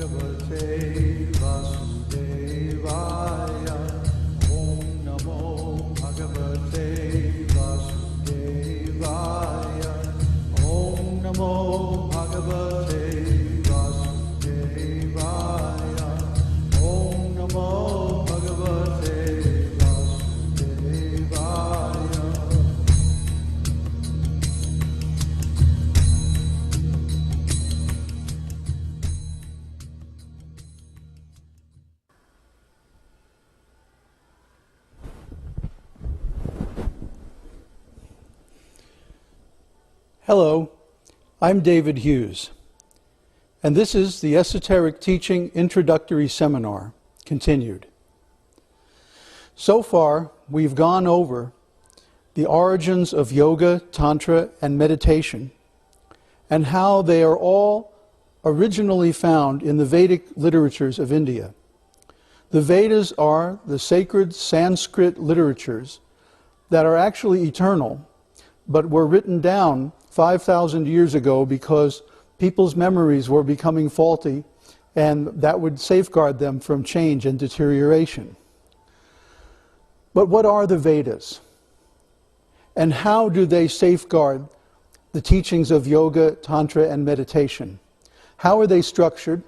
Bhagavate Vasudevaya. Om Namo Bhagavate Vasudevaya. Om Namo Bhagavate Vasudevaya. Om Namo Bhagavate Vasudevaya. Hello, I'm David Hughes, and this is the Esoteric Teaching Introductory Seminar, continued. So far, we've gone over the origins of yoga, tantra, and meditation, and how they are all originally found in the Vedic literatures of India. The Vedas are the sacred Sanskrit literatures that are actually eternal, but were written down 5,000 years ago because people's memories were becoming faulty, and that would safeguard them from change and deterioration. But what are the Vedas? And how do they safeguard the teachings of yoga, tantra, and meditation? How are they structured?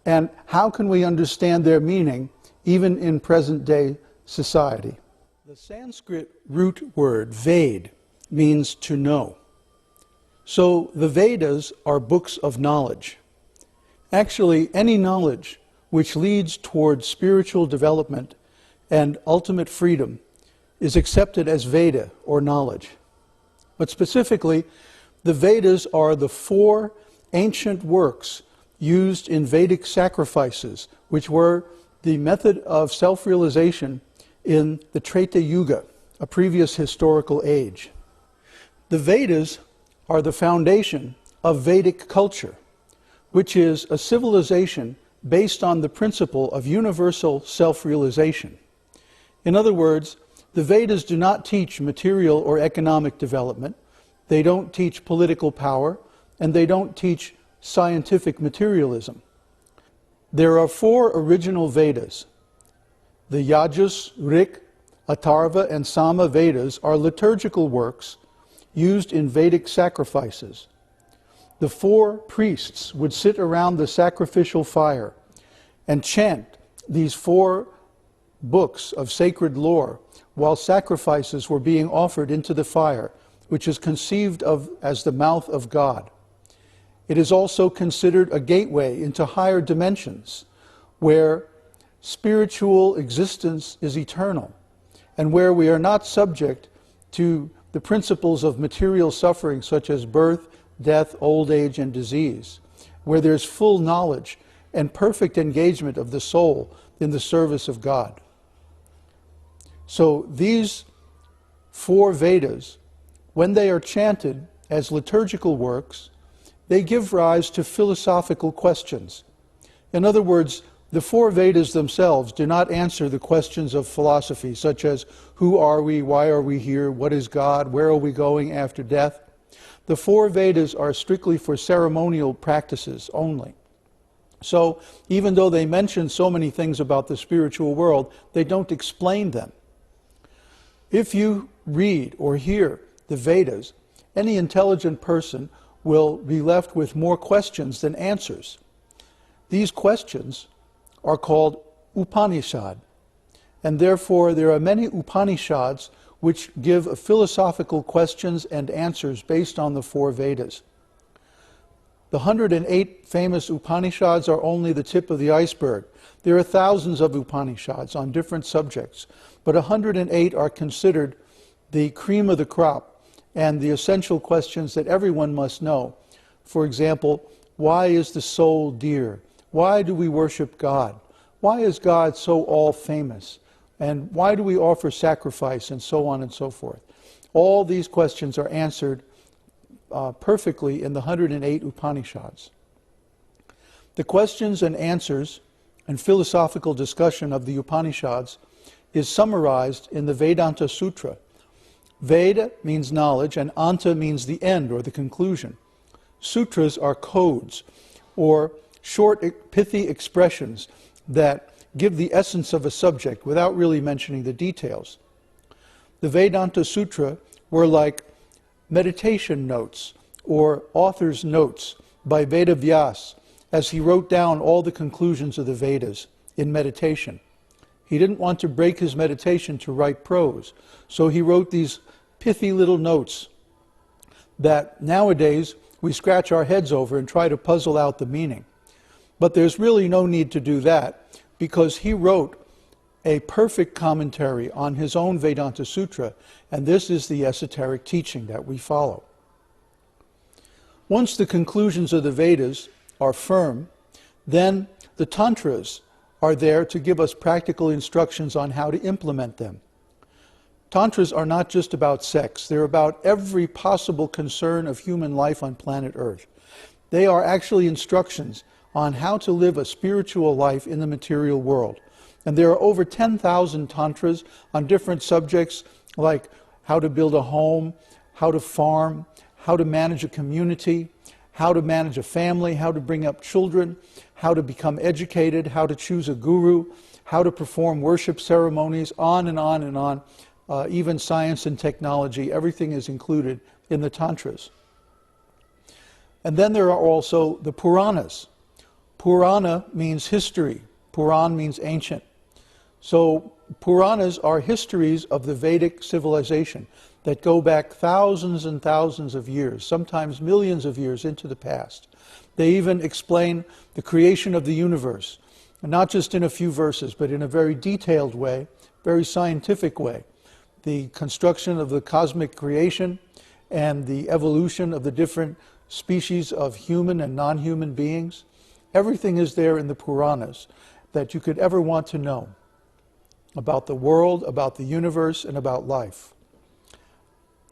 And how can we understand their meaning even in present-day society? The Sanskrit root word, Ved, means to know. So the Vedas are books of knowledge. Actually, any knowledge which leads towards spiritual development and ultimate freedom is accepted as Veda, or knowledge. But specifically, the Vedas are the 4 ancient works used in Vedic sacrifices, which were the method of self-realization in the Treta Yuga, a previous historical age. The Vedas are the foundation of Vedic culture, which is a civilization based on the principle of universal self-realization. In other words, the Vedas do not teach material or economic development, they don't teach political power, and they don't teach scientific materialism. There are 4 original Vedas. The Yajas, Rik, Atharva, and Sama Vedas are liturgical works used in Vedic sacrifices. The 4 priests would sit around the sacrificial fire and chant these 4 books of sacred lore while sacrifices were being offered into the fire, which is conceived of as the mouth of God. It is also considered a gateway into higher dimensions, where spiritual existence is eternal, and where we are not subject to the principles of material suffering such as birth, death, old age, and disease, where there's full knowledge and perfect engagement of the soul in the service of God. So these 4 Vedas, when they are chanted as liturgical works, they give rise to philosophical questions. In other words, the 4 Vedas themselves do not answer the questions of philosophy, such as who are we, why are we here, what is God, where are we going after death. The 4 Vedas are strictly for ceremonial practices only. So even though they mention so many things about the spiritual world, they don't explain them. If you read or hear the Vedas, any intelligent person will be left with more questions than answers. These questions are called Upanishad, and therefore there are many Upanishads which give philosophical questions and answers based on the 4 Vedas. The 108 famous Upanishads are only the tip of the iceberg. There are thousands of Upanishads on different subjects, but 108 are considered the cream of the crop and the essential questions that everyone must know. For example, why is the soul dear? Why do we worship God? Why is God so all-famous? And why do we offer sacrifice, and so on and so forth? All these questions are answered perfectly in the 108 Upanishads. The questions and answers and philosophical discussion of the Upanishads is summarized in the Vedanta Sutra. Veda means knowledge, and Anta means the end or the conclusion. Sutras are codes or short, pithy expressions that give the essence of a subject without really mentioning the details. The Vedanta Sutra were like meditation notes or author's notes by Vedavyas as he wrote down all the conclusions of the Vedas in meditation. He didn't want to break his meditation to write prose, so he wrote these pithy little notes that nowadays we scratch our heads over and try to puzzle out the meaning. But there's really no need to do that, because he wrote a perfect commentary on his own Vedanta Sutra, and this is the esoteric teaching that we follow. Once the conclusions of the Vedas are firm, then the Tantras are there to give us practical instructions on how to implement them. Tantras are not just about sex, they're about every possible concern of human life on planet Earth. They are actually instructions on how to live a spiritual life in the material world. And there are over 10,000 tantras on different subjects like how to build a home, how to farm, how to manage a community, how to manage a family, how to bring up children, how to become educated, how to choose a guru, how to perform worship ceremonies, on and on and on. Even science and technology, everything is included in the tantras. And then there are also the Puranas. Purana means history. Puran means ancient. So Puranas are histories of the Vedic civilization that go back thousands and thousands of years, sometimes millions of years into the past. They even explain the creation of the universe, not just in a few verses, but in a very detailed way, very scientific way. The construction of the cosmic creation and the evolution of the different species of human and non-human beings. Everything is there in the Puranas that you could ever want to know about the world, about the universe, and about life.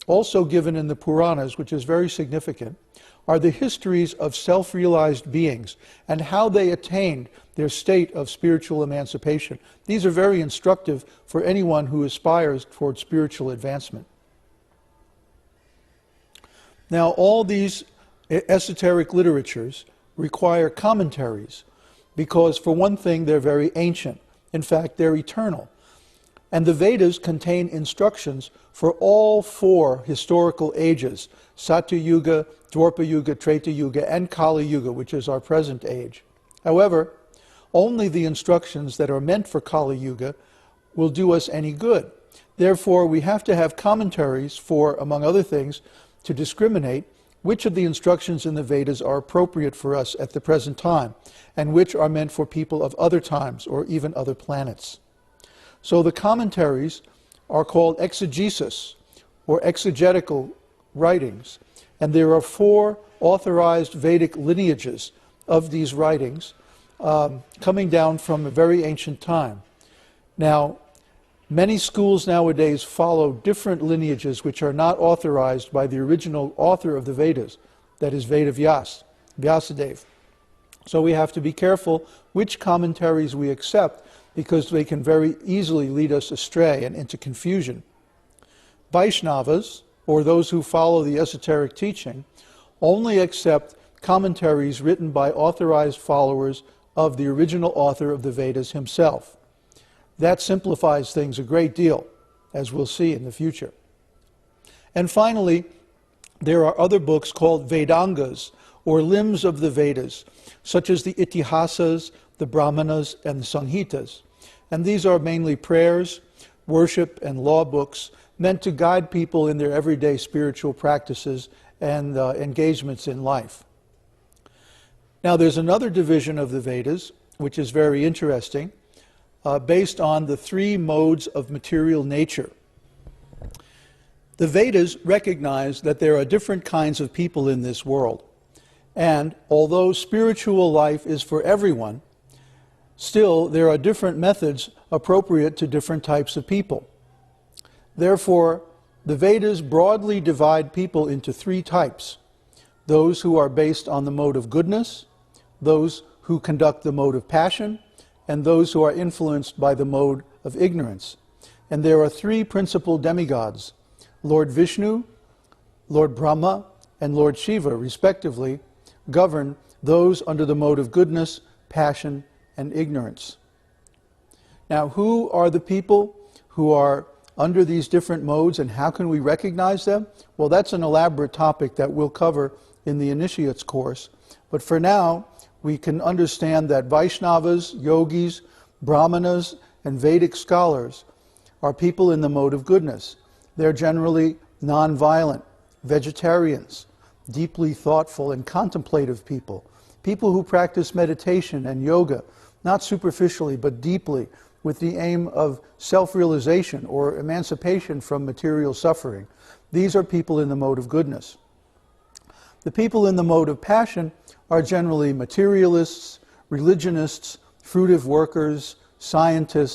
Also given in the Puranas, which is very significant, are the histories of self-realized beings and how they attained their state of spiritual emancipation. These are very instructive for anyone who aspires towards spiritual advancement. Now, all these esoteric literatures require commentaries because, for one thing, they're very ancient. In fact, they're eternal. And the Vedas contain instructions for all four historical ages: Satya Yuga, Dwapara Yuga, Treta Yuga, and Kali Yuga, which is our present age. However, only the instructions that are meant for Kali Yuga will do us any good. Therefore, we have to have commentaries for, among other things, to discriminate which of the instructions in the Vedas are appropriate for us at the present time, and which are meant for people of other times or even other planets. So the commentaries are called exegesis, or exegetical writings, and there are four authorized Vedic lineages of these writings coming down from a very ancient time. Now, many schools nowadays follow different lineages which are not authorized by the original author of the Vedas, that is Vedavyas, Vyasadeva. So we have to be careful which commentaries we accept, because they can very easily lead us astray and into confusion. Vaishnavas, or those who follow the esoteric teaching, only accept commentaries written by authorized followers of the original author of the Vedas himself. That simplifies things a great deal, as we'll see in the future. And finally, there are other books called Vedāṅgas, or limbs of the Vedas, such as the Itihasas, the Brahmanas, and the Samhitas. And these are mainly prayers, worship, and law books meant to guide people in their everyday spiritual practices and engagements in life. Now, there's another division of the Vedas, which is very interesting, based on the three modes of material nature. The Vedas recognize that there are different kinds of people in this world. And although spiritual life is for everyone, still there are different methods appropriate to different types of people. Therefore, the Vedas broadly divide people into three types: those who are based on the mode of goodness, those who conduct the mode of passion, and those who are influenced by the mode of ignorance. And there are three principal demigods: Lord Vishnu, Lord Brahma, and Lord Shiva, respectively, govern those under the mode of goodness, passion, and ignorance. Now, who are the people who are under these different modes, and how can we recognize them? Well, that's an elaborate topic that we'll cover in the Initiates course. But for now, we can understand that Vaishnavas, yogis, brahmanas, and Vedic scholars are people in the mode of goodness. They're generally non-violent, vegetarians, deeply thoughtful and contemplative people, people who practice meditation and yoga, not superficially but deeply, with the aim of self-realization or emancipation from material suffering. These are people in the mode of goodness. The people in the mode of passion are generally materialists, religionists, fruitive workers, scientists,